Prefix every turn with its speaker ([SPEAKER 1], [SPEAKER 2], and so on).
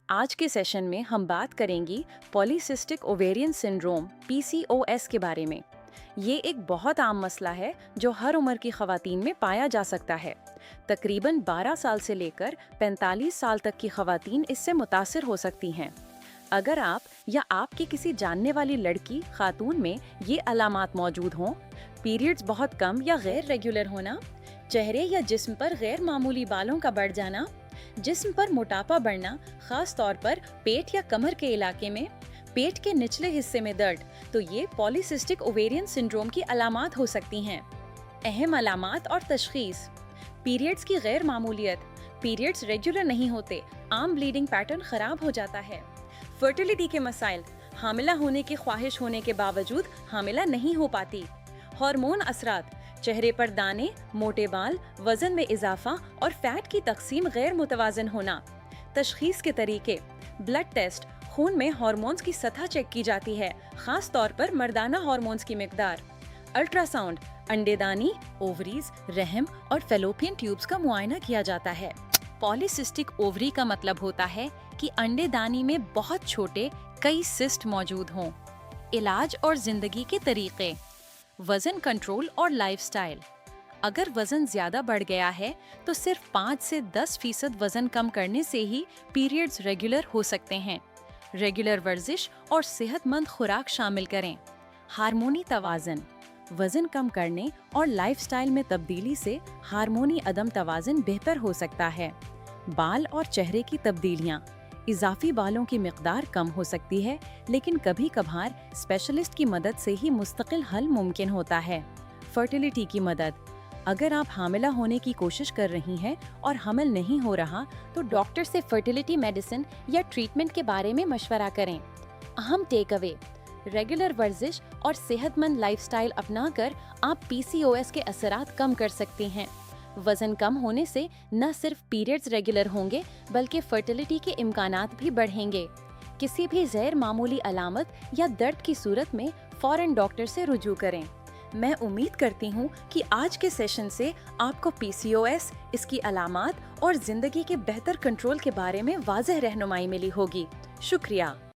[SPEAKER 1] आज के सेशन में हम बात करेंगी पॉलीसिस्टिक ओवेरियन सिंड्रोम (PCOS) के बारे में। ये एक बहुत आम मसला है जो हर उम्र की खवातीन में पाया जा सकता है। तकरीबन 12 साल से लेकर 45 साल तक की खवातीन इससे मुतासिर हो सकती हैं। अगर आप या आपकी किसी जानने वाली लड़की खातून में ये अलामात मौजूद हों, पीरियड्स बहुत कम या गैर रेगुलर होना, चेहरे या जिस्म पर गैर मामूली बालों का बढ़ जाना, जिस्म पर मोटापा बढ़ना, खास तौर पर पेट या कमर के इलाके में, पेट के निचले हिस्से में दर्द, तो ये पॉलीसिस्टिक ओवेरियन सिंड्रोम की अलामात हो सकती हैं। अहम अलामात और तशखीस: पीरियड्स की गैर मामूलियत, पीरियड्स रेगुलर नहीं होते, आम ब्लीडिंग पैटर्न खराब हो जाता है। फर्टिलिटी के मसाइल: हामिला होने की ख्वाहिश होने के बावजूद हामिला नहीं हो पाती। हार्मोन असरात: चेहरे पर दाने, मोटे बाल, वजन में इजाफा और फैट की तकसीम गैर मुतवाजन होना। तशखीस के तरीके: ब्लड टेस्ट, खून में हार्मोन्स की सतह चेक की जाती है, खास तौर पर मर्दाना हार्मोन्स की मिकदार। अल्ट्रासाउंड, अंडेदानी, ओवरीज, रहम और फैलोपियन ट्यूब्स का मुआयना किया जाता है। पॉलीसिस्टिक ओवरी का मतलब होता है कि अंडेदानी में बहुत छोटे कई सिस्ट मौजूद हों। इलाज और जिंदगी के तरीके: वजन कंट्रोल और लाइफस्टाइल: अगर वजन ज्यादा बढ़ गया है तो सिर्फ 5 से 10% वजन कम करने से ही पीरियड्स रेगुलर हो सकते हैं। रेगुलर वर्जिश और सेहतमंद खुराक शामिल करें। हार्मोनी तवाज़न: वजन कम करने और लाइफस्टाइल में तब्दीली से हार्मोनी अदम तवाज़न बेहतर हो सकता है। बाल और चेहरे की तब्दीलियाँ: इजाफी बालों की मिकदार कम हो सकती है, लेकिन कभी कभार स्पेशलिस्ट की मदद से ही मुस्तकिल हल मुमकिन होता है। फर्टिलिटी की मदद: अगर आप हामिला होने की कोशिश कर रही हैं और हमल नहीं हो रहा, तो डॉक्टर से फर्टिलिटी मेडिसिन या ट्रीटमेंट के बारे में मशवरा करें। अहम टेक अवे: रेगुलर वर्जिश और सेहतमंद लाइफस्टाइल अपनाकर आप PCOS के असरात कम कर सकती हैं। वजन कम होने से न सिर्फ पीरियड्स रेगुलर होंगे, बल्कि फर्टिलिटी के इम्कानात भी बढ़ेंगे। किसी भी गैर मामूली अलामत या दर्द की सूरत में फौरन डॉक्टर से रुजू करें। मैं उम्मीद करती हूँ कि आज के सेशन से आपको PCOS, इसकी अलामात और जिंदगी के बेहतर कंट्रोल के बारे में वाज़ेह रहनुमाई मिली होगी। शुक्रिया।